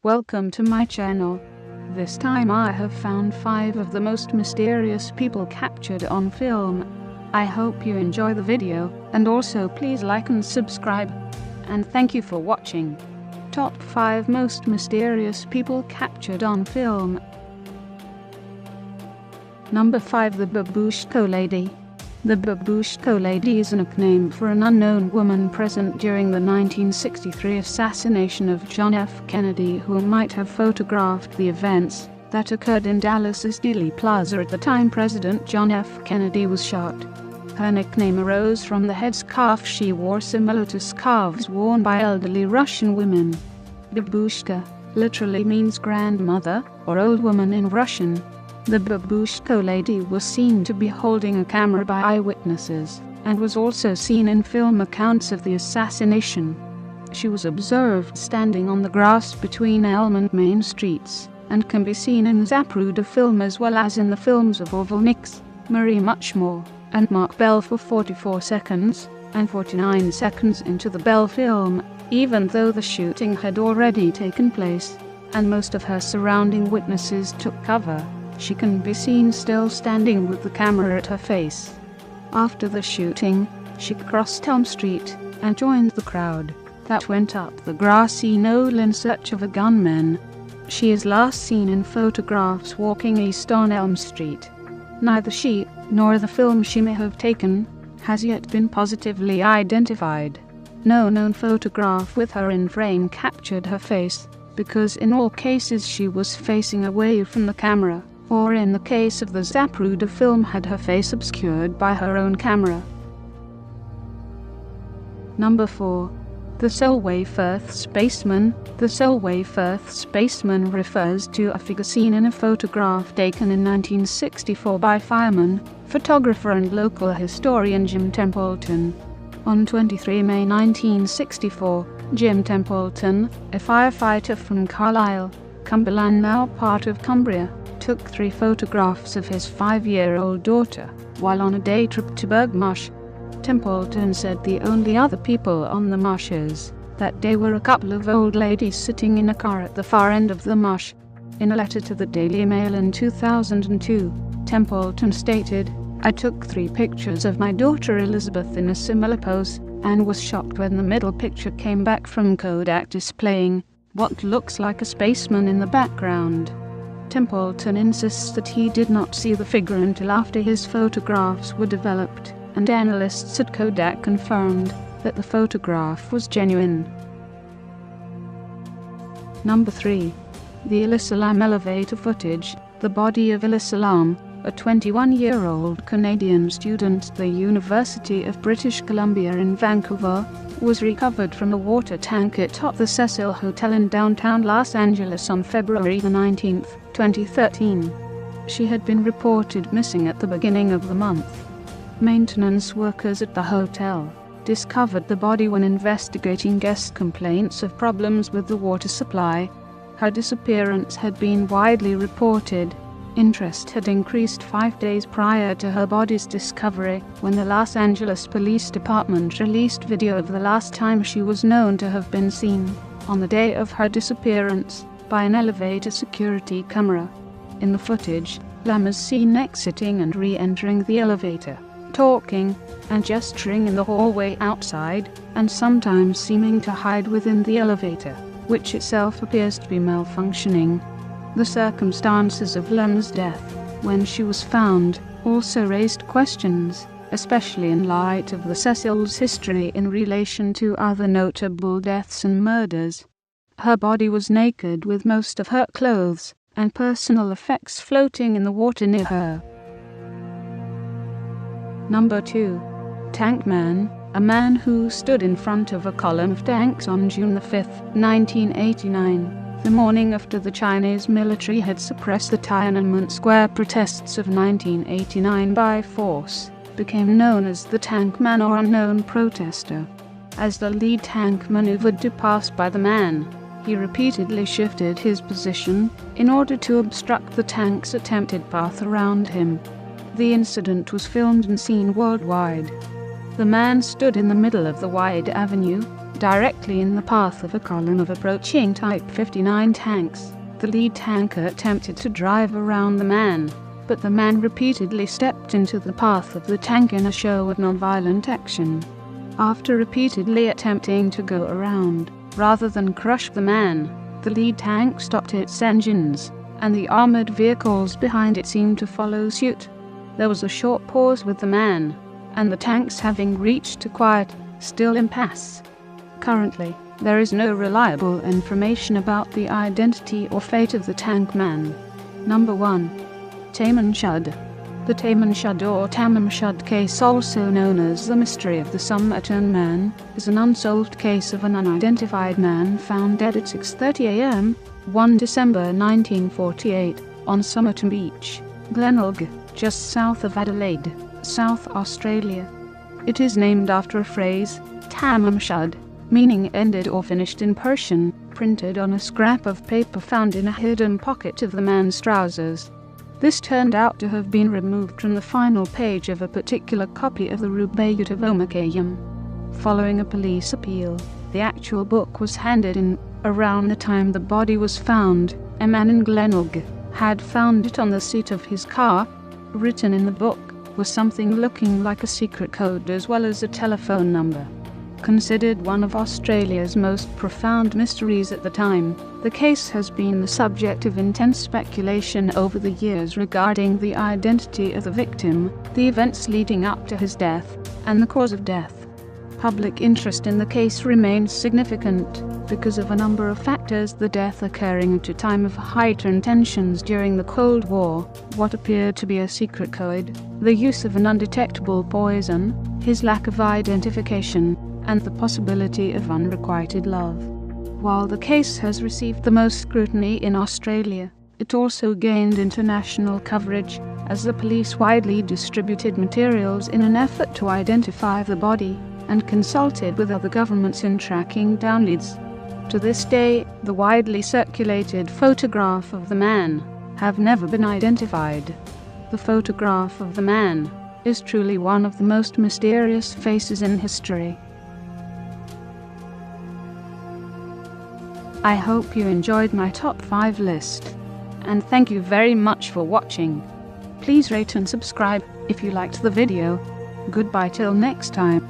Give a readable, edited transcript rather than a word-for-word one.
Welcome to my channel. This time I have found 5 of the most mysterious people captured on film. I hope you enjoy the video, and also please like and subscribe. And thank you for watching. Top 5 most mysterious people captured on film. Number 5. The Babushko Lady. The Babushko Lady is a nickname for an unknown woman present during the 1963 assassination of John F. Kennedy, who might have photographed the events that occurred in Dallas's Dealey Plaza at the time President John F. Kennedy was shot. Her nickname arose from the headscarf she wore, similar to scarves worn by elderly Russian women. Babushka literally means grandmother or old woman in Russian. The Babushko Lady was seen to be holding a camera by eyewitnesses, and was also seen in film accounts of the assassination. She was observed standing on the grass between Elm and Main streets, and can be seen in the Zapruder film as well as in the films of Orville Nix, Marie Muchmore, and Mark Bell for 44 seconds, and 49 seconds into the Bell film, even though the shooting had already taken place, and most of her surrounding witnesses took cover. She can be seen still standing with the camera at her face. After the shooting, she crossed Elm Street and joined the crowd that went up the grassy knoll in search of a gunman. She is last seen in photographs walking east on Elm Street. Neither she, nor the film she may have taken, has yet been positively identified. No known photograph with her in frame captured her face, because in all cases she was facing away from the camera, or in the case of the Zapruder film had her face obscured by her own camera. Number 4. The Solway Firth Spaceman. The Solway Firth Spaceman refers to a figure seen in a photograph taken in 1964 by fireman, photographer and local historian Jim Templeton. On 23 May 1964, Jim Templeton, a firefighter from Carlisle, Cumberland, now part of Cumbria, took 3 photographs of his 5-year-old daughter while on a day trip to Bergmarsh. Templeton said the only other people on the marshes that day were a couple of old ladies sitting in a car at the far end of the marsh. In a letter to the Daily Mail in 2002, Templeton stated, "I took 3 pictures of my daughter Elizabeth in a similar pose, and was shocked when the middle picture came back from Kodak displaying what looks like a spaceman in the background." Templeton insists that he did not see the figure until after his photographs were developed, and analysts at Kodak confirmed that the photograph was genuine. Number 3. The Elisa Lam elevator footage. The body of Elisa Lam, a 21-year-old Canadian student at the University of British Columbia in Vancouver, was recovered from a water tank atop the Cecil Hotel in downtown Los Angeles on February 19, 2013. She had been reported missing at the beginning of the month. Maintenance workers at the hotel discovered the body when investigating guest complaints of problems with the water supply. Her disappearance had been widely reported. Interest had increased 5 days prior to her body's discovery, when the Los Angeles Police Department released video of the last time she was known to have been seen, on the day of her disappearance, by an elevator security camera. In the footage, Lam is seen exiting and re-entering the elevator, talking and gesturing in the hallway outside, and sometimes seeming to hide within the elevator, which itself appears to be malfunctioning. The circumstances of Lam's death, when she was found, also raised questions, especially in light of the Cecil's history in relation to other notable deaths and murders. Her body was naked with most of her clothes and personal effects floating in the water near her. Number 2. Tank Man. A man who stood in front of a column of tanks on June 5, 1989. The morning after the Chinese military had suppressed the Tiananmen Square protests of 1989 by force, became known as the Tank Man or Unknown Protester. As the lead tank maneuvered to pass by the man, he repeatedly shifted his position in order to obstruct the tank's attempted path around him. The incident was filmed and seen worldwide. The man stood in the middle of the wide avenue, directly in the path of a column of approaching Type 59 tanks. The lead tanker attempted to drive around the man, but the man repeatedly stepped into the path of the tank in a show of non-violent action. After repeatedly attempting to go around, rather than crush the man, the lead tank stopped its engines, and the armored vehicles behind it seemed to follow suit. There was a short pause with the man, and the tanks having reached a quiet, still impasse. Currently, there is no reliable information about the identity or fate of the tank man. Number 1. Tamim Shud. The Tamim Shud or Tamim Shud case, also known as the Mystery of the Somerton Man, is an unsolved case of an unidentified man found dead at 6:30 a.m., 1 December 1948, on Somerton Beach, Glenelg, just south of Adelaide, South Australia. It is named after a phrase, Tamim Shud, meaning ended or finished in Persian, printed on a scrap of paper found in a hidden pocket of the man's trousers. This turned out to have been removed from the final page of a particular copy of the Rubaiyat of Omar Khayyam. Following a police appeal, the actual book was handed in. Around the time the body was found, a man in Glenelg had found it on the seat of his car. Written in the book was something looking like a secret code as well as a telephone number. Considered one of Australia's most profound mysteries at the time, the case has been the subject of intense speculation over the years regarding the identity of the victim, the events leading up to his death, and the cause of death. Public interest in the case remains significant because of a number of factors: the death occurring at a time of heightened tensions during the Cold War, what appeared to be a secret code, the use of an undetectable poison, his lack of identification, and the possibility of unrequited love. While the case has received the most scrutiny in Australia, it also gained international coverage as the police widely distributed materials in an effort to identify the body, and consulted with other governments in tracking down leads. To this day, the widely circulated photograph of the man have never been identified. The photograph of the man is truly one of the most mysterious faces in history. I hope you enjoyed my top 5 list, and thank you very much for watching. Please rate and subscribe if you liked the video. Goodbye till next time.